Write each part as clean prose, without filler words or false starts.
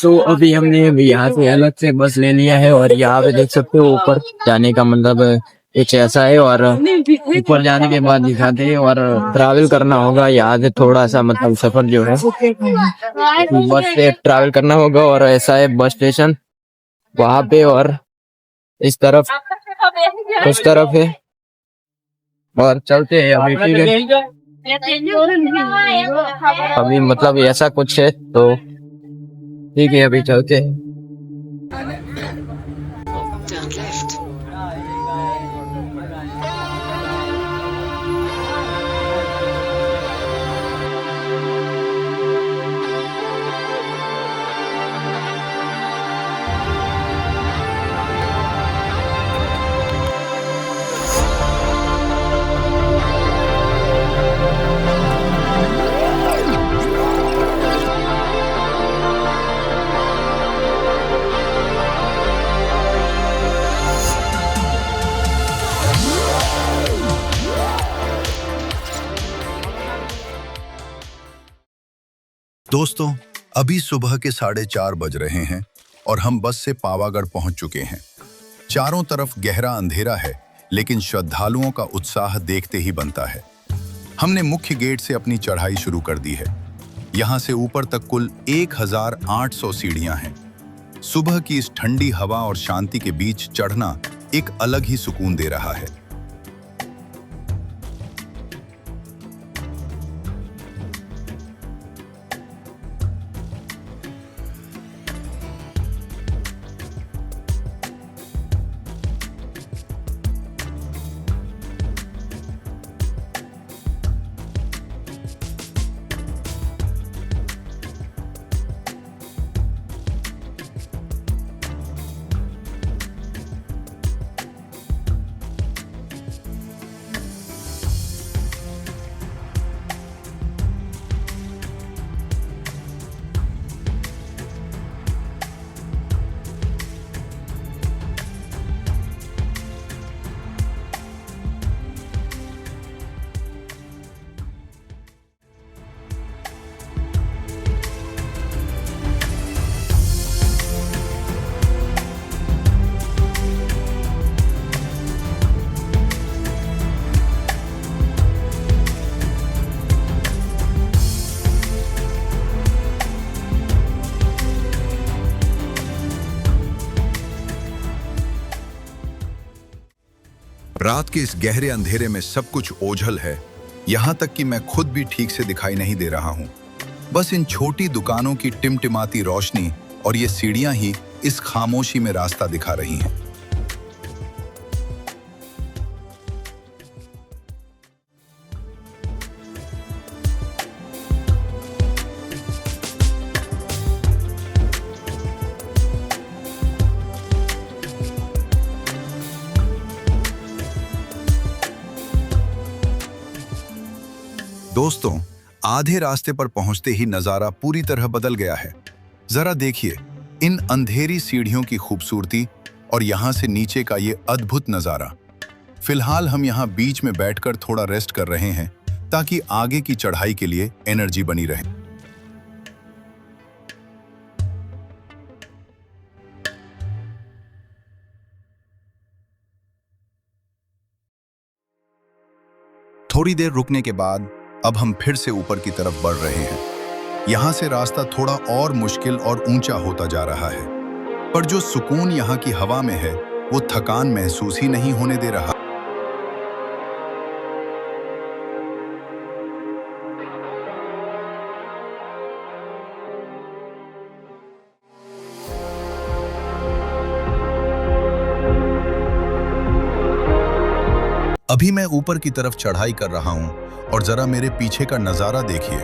अभी हमने यहाँ से अलग से बस ले लिया है और यहाँ पे देख सकते हो ऊपर जाने का मतलब कुछ ऐसा है। और ऊपर जाने के बाद दिखाते हैं और ट्रैवल करना होगा यहाँ से थोड़ा सा मतलब सफर जो है बस से ट्रैवल करना होगा। और ऐसा है बस स्टेशन वहाँ पे और इस तरफ उस तरफ है और चलते हैं अभी। ठीक है अभी मतलब ऐसा कुछ है तो ठीक है अभी चलते हैं। Turn left. दोस्तों, अभी सुबह के 4:30 बज रहे हैं और हम बस से पावागढ़ पहुंच चुके हैं। चारों तरफ गहरा अंधेरा है, लेकिन श्रद्धालुओं का उत्साह देखते ही बनता है। हमने मुख्य गेट से अपनी चढ़ाई शुरू कर दी है। यहां से ऊपर तक कुल 1800 सीढ़ियां हैं। सुबह की इस ठंडी हवा और शांति के बीच चढ़ना एक अलग ही सुकून दे रहा है। रात के इस गहरे अंधेरे में सब कुछ ओझल है, यहाँ तक कि मैं खुद भी ठीक से दिखाई नहीं दे रहा हूँ। बस इन छोटी दुकानों की टिमटिमाती रोशनी और ये सीढ़ियाँ ही इस खामोशी में रास्ता दिखा रही हैं। दोस्तों, आधे रास्ते पर पहुंचते ही नजारा पूरी तरह बदल गया है। जरा देखिए इन अंधेरी सीढ़ियों की खूबसूरती और यहां से नीचे का ये अद्भुत नजारा। फिलहाल हम यहां बीच में बैठकर थोड़ा रेस्ट कर रहे हैं ताकि आगे की चढ़ाई के लिए एनर्जी बनी रहे। थोड़ी देर रुकने के बाद अब हम फिर से ऊपर की तरफ बढ़ रहे हैं। यहाँ से रास्ता थोड़ा और मुश्किल और ऊंचा होता जा रहा है, पर जो सुकून यहाँ की हवा में है वो थकान महसूस ही नहीं होने दे रहा। अभी मैं ऊपर की तरफ चढ़ाई कर रहा हूं और जरा मेरे पीछे का नजारा देखिए।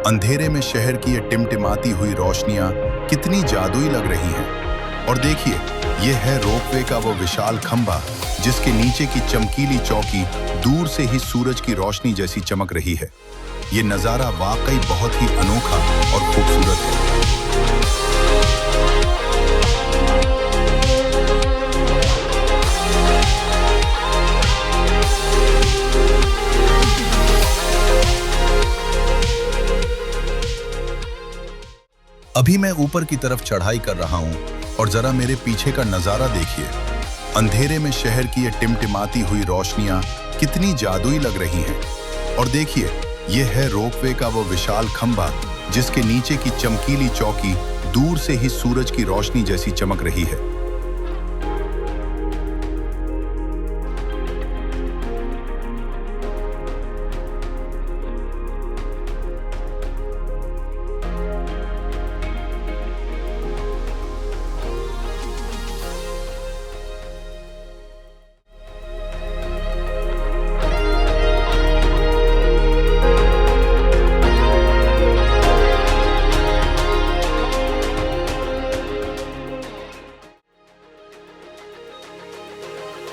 अंधेरे में शहर की ये टिमटिमाती हुई रोशनियां कितनी जादुई लग रही हैं। और देखिए, ये है रोपवे का वो विशाल खंभा जिसके नीचे की चमकीली चौकी दूर से ही सूरज की रोशनी जैसी चमक रही है। ये नजारा वाकई बहुत ही अनोखा और खूबसूरत है। अभी मैं ऊपर की तरफ चढ़ाई कर रहा हूँ और जरा मेरे पीछे का नजारा देखिए। अंधेरे में शहर की ये टिमटिमाती हुई रोशनियां कितनी जादुई लग रही हैं। और देखिए, ये है रोपवे का वो विशाल खंभा जिसके नीचे की चमकीली चौकी दूर से ही सूरज की रोशनी जैसी चमक रही है।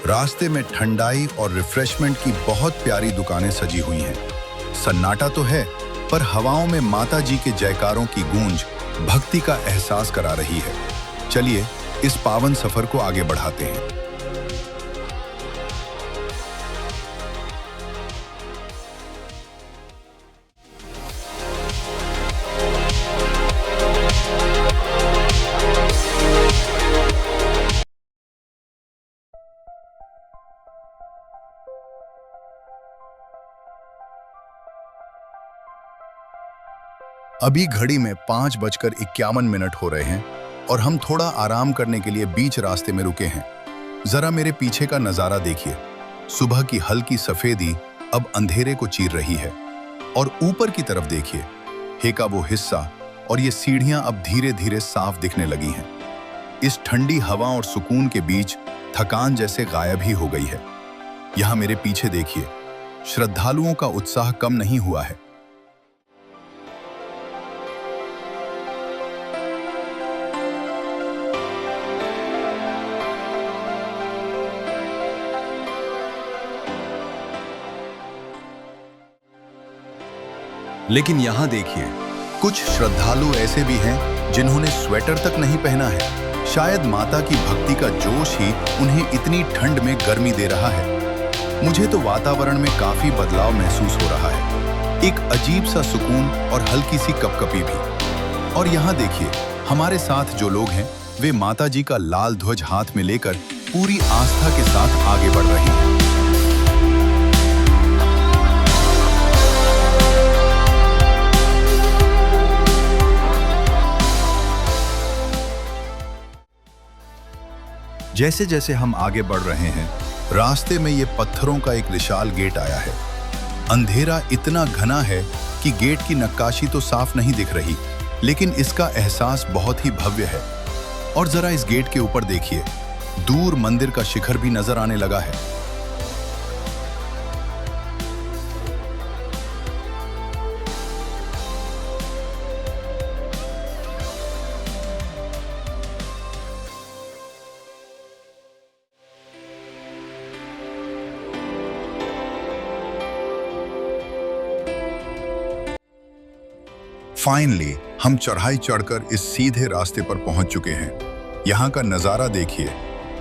रास्ते में ठंडाई और रिफ्रेशमेंट की बहुत प्यारी दुकानें सजी हुई हैं। सन्नाटा तो है, पर हवाओं में माता जी के जयकारों की गूंज भक्ति का एहसास करा रही है। चलिए इस पावन सफर को आगे बढ़ाते हैं। अभी घड़ी में 5:51 हो रहे हैं और हम थोड़ा आराम करने के लिए बीच रास्ते में रुके हैं। जरा मेरे पीछे का नजारा देखिए। सुबह की हल्की सफेदी अब अंधेरे को चीर रही है और ऊपर की तरफ देखिए, हे का वो हिस्सा और ये सीढ़ियां अब धीरे धीरे साफ दिखने लगी हैं। इस ठंडी हवा और सुकून के बीच थकान जैसे गायब ही हो गई है। यहाँ मेरे पीछे देखिए, श्रद्धालुओं का उत्साह कम नहीं हुआ है। लेकिन यहाँ देखिए, कुछ श्रद्धालु ऐसे भी हैं जिन्होंने स्वेटर तक नहीं पहना है। शायद माता की भक्ति का जोश ही उन्हें इतनी ठंड में गर्मी दे रहा है। मुझे तो वातावरण में काफी बदलाव महसूस हो रहा है, एक अजीब सा सुकून और हल्की सी कपकपी भी। और यहाँ देखिए, हमारे साथ जो लोग हैं वे माता जी का लाल ध्वज हाथ में लेकर पूरी आस्था के साथ आगे बढ़ रहे हैं। जैसे जैसे हम आगे बढ़ रहे हैं, रास्ते में ये पत्थरों का एक विशाल गेट आया है। अंधेरा इतना घना है कि गेट की नक्काशी तो साफ नहीं दिख रही, लेकिन इसका एहसास बहुत ही भव्य है। और जरा इस गेट के ऊपर देखिए, दूर मंदिर का शिखर भी नजर आने लगा है। फाइनली हम चढ़ाई चढ़कर इस सीधे रास्ते पर पहुंच चुके हैं। यहाँ का नजारा देखिए,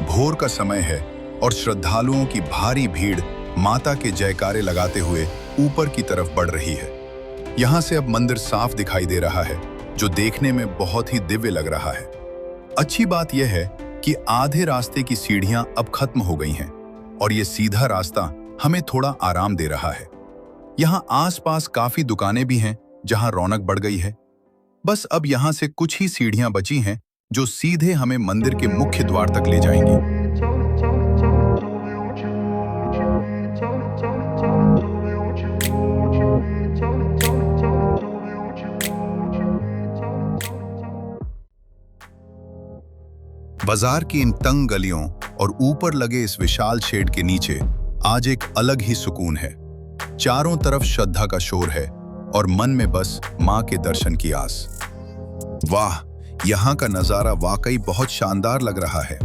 भोर का समय है और श्रद्धालुओं की भारी भीड़ माता के जयकारे लगाते हुए ऊपर की तरफ बढ़ रही है। यहाँ से अब मंदिर साफ दिखाई दे रहा है, जो देखने में बहुत ही दिव्य लग रहा है। अच्छी बात यह है कि आधे रास्ते की सीढ़ियां अब खत्म हो गई हैं और ये सीधा रास्ता हमें थोड़ा आराम दे रहा है। यहाँ आसपास काफी दुकानें भी हैं जहां रौनक बढ़ गई है। बस अब यहां से कुछ ही सीढ़ियां बची हैं जो सीधे हमें मंदिर के मुख्य द्वार तक ले जाएंगी। बाजार की इन तंग गलियों और ऊपर लगे इस विशाल शेड के नीचे आज एक अलग ही सुकून है। चारों तरफ श्रद्धा का शोर है और मन में बस मां के दर्शन की आस। वाह, यहाँ का नजारा वाकई बहुत शानदार लग रहा है।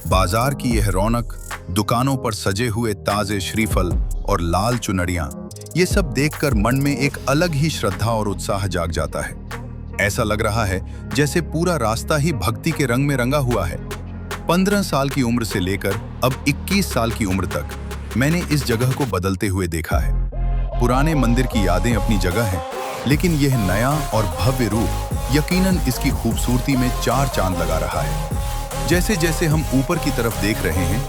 बाजार की यह रौनक, दुकानों पर सजे हुए ताजे श्रीफल और लाल चुनरियां, ये सब देखकर मन में एक अलग ही श्रद्धा और उत्साह जाग जाता है। ऐसा लग रहा है जैसे पूरा रास्ता ही भक्ति के रंग में रंगा हुआ है। 15 साल की उम्र से लेकर अब 21 साल की उम्र तक मैंने इस जगह को बदलते हुए देखा है। पुराने मंदिर की यादें अपनी जगह हैं, लेकिन यह नया और भव्य रूप यकीनन इसकी खूबसूरती में चार चांद लगा रहा है। जैसे जैसे हम ऊपर की तरफ देख रहे हैं,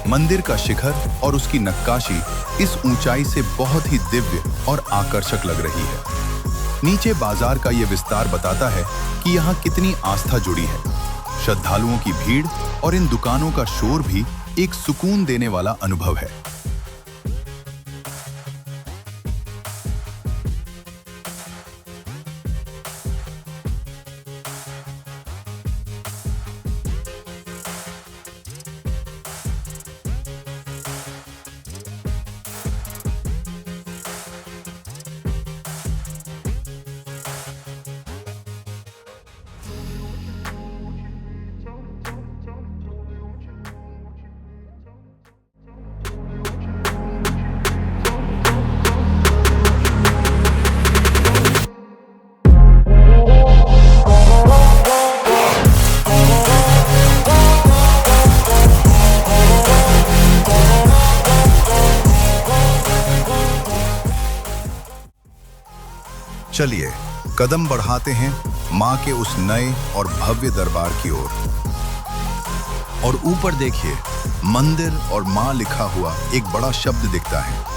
मंदिर का शिखर और उसकी नक्काशी इस ऊंचाई से बहुत ही दिव्य और आकर्षक लग रही है। नीचे बाजार का यह विस्तार बताता है कि यहाँ कितनी आस्था जुड़ी है। श्रद्धालुओं की भीड़ और इन दुकानों का शोर भी एक सुकून देने वाला अनुभव है। चलिए कदम बढ़ाते हैं मां के उस नए और भव्य दरबार की ओर। और ऊपर देखिए, मंदिर और मां लिखा हुआ एक बड़ा शब्द दिखता है।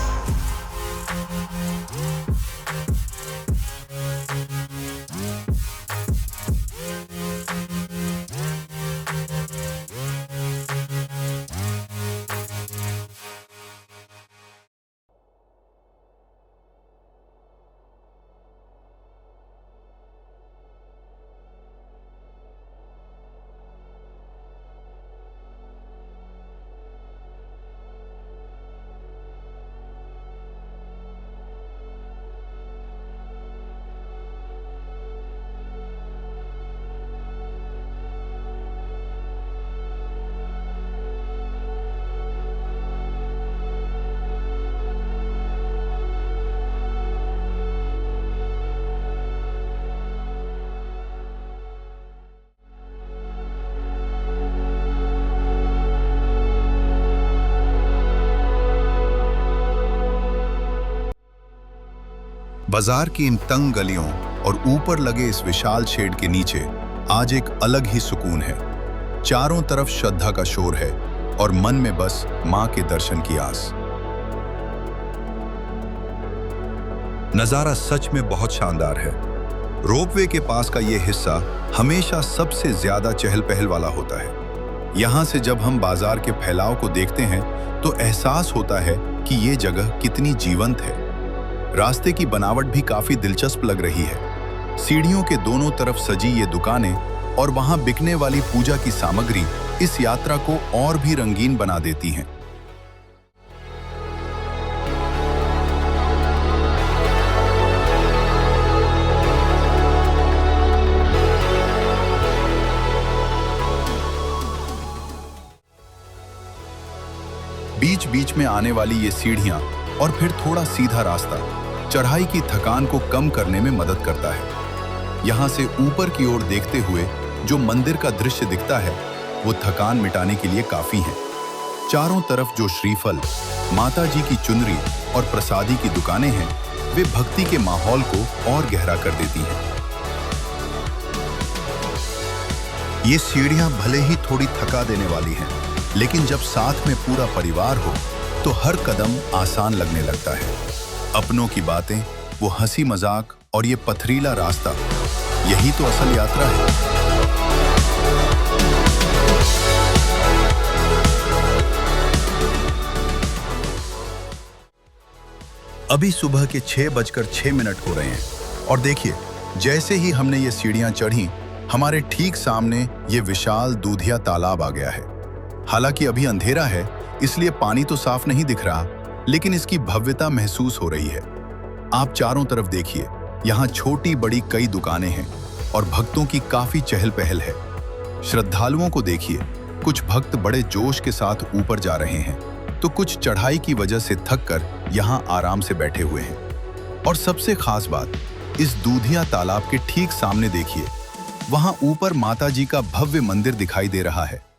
बाजार की इन तंग गलियों और ऊपर लगे इस विशाल शेड के नीचे आज एक अलग ही सुकून है। चारों तरफ श्रद्धा का शोर है और मन में बस मां के दर्शन की आस। नजारा सच में बहुत शानदार है। रोपवे के पास का यह हिस्सा हमेशा सबसे ज्यादा चहल पहल वाला होता है। यहां से जब हम बाजार के फैलाव को देखते हैं तो एहसास होता है कि ये जगह कितनी जीवंत है। रास्ते की बनावट भी काफी दिलचस्प लग रही है। सीढ़ियों के दोनों तरफ सजी ये दुकानें और वहां बिकने वाली पूजा की सामग्री इस यात्रा को और भी रंगीन बना देती हैं। बीच बीच में आने वाली ये सीढ़ियां और फिर थोड़ा सीधा रास्ता चढ़ाई की थकान को कम करने में मदद करता है। यहाँ से ऊपर की ओर देखते हुए जो मंदिर का दृश्य दिखता है वो थकान मिटाने के लिए काफी है। चारों तरफ जो श्रीफल, माता जी की चुनरी और प्रसादी की दुकानें हैं वे भक्ति के माहौल को और गहरा कर देती हैं। ये सीढ़ियां भले ही थोड़ी थका देने वाली हैं, लेकिन जब साथ में पूरा परिवार हो तो हर कदम आसान लगने लगता है। अपनों की बातें, वो हंसी मजाक और ये पथरीला रास्ता, यही तो असल यात्रा है। अभी सुबह के 6:06 हो रहे हैं और देखिए, जैसे ही हमने ये सीढ़ियां चढ़ी, हमारे ठीक सामने ये विशाल दूधिया तालाब आ गया है। हालांकि अभी अंधेरा है, इसलिए पानी तो साफ नहीं दिख रहा, लेकिन इसकी भव्यता महसूस हो रही है। आप चारों तरफ देखिए, यहाँ छोटी बड़ी कई दुकानें हैं और भक्तों की काफी चहल पहल है। श्रद्धालुओं को देखिए, कुछ भक्त बड़े जोश के साथ ऊपर जा रहे हैं, तो कुछ चढ़ाई की वजह से थक कर यहाँ आराम से बैठे हुए हैं। और सबसे खास बात, इस दूधिया तालाब के ठीक सामने देखिए, वहाँ ऊपर माता जी का भव्य मंदिर दिखाई दे रहा है।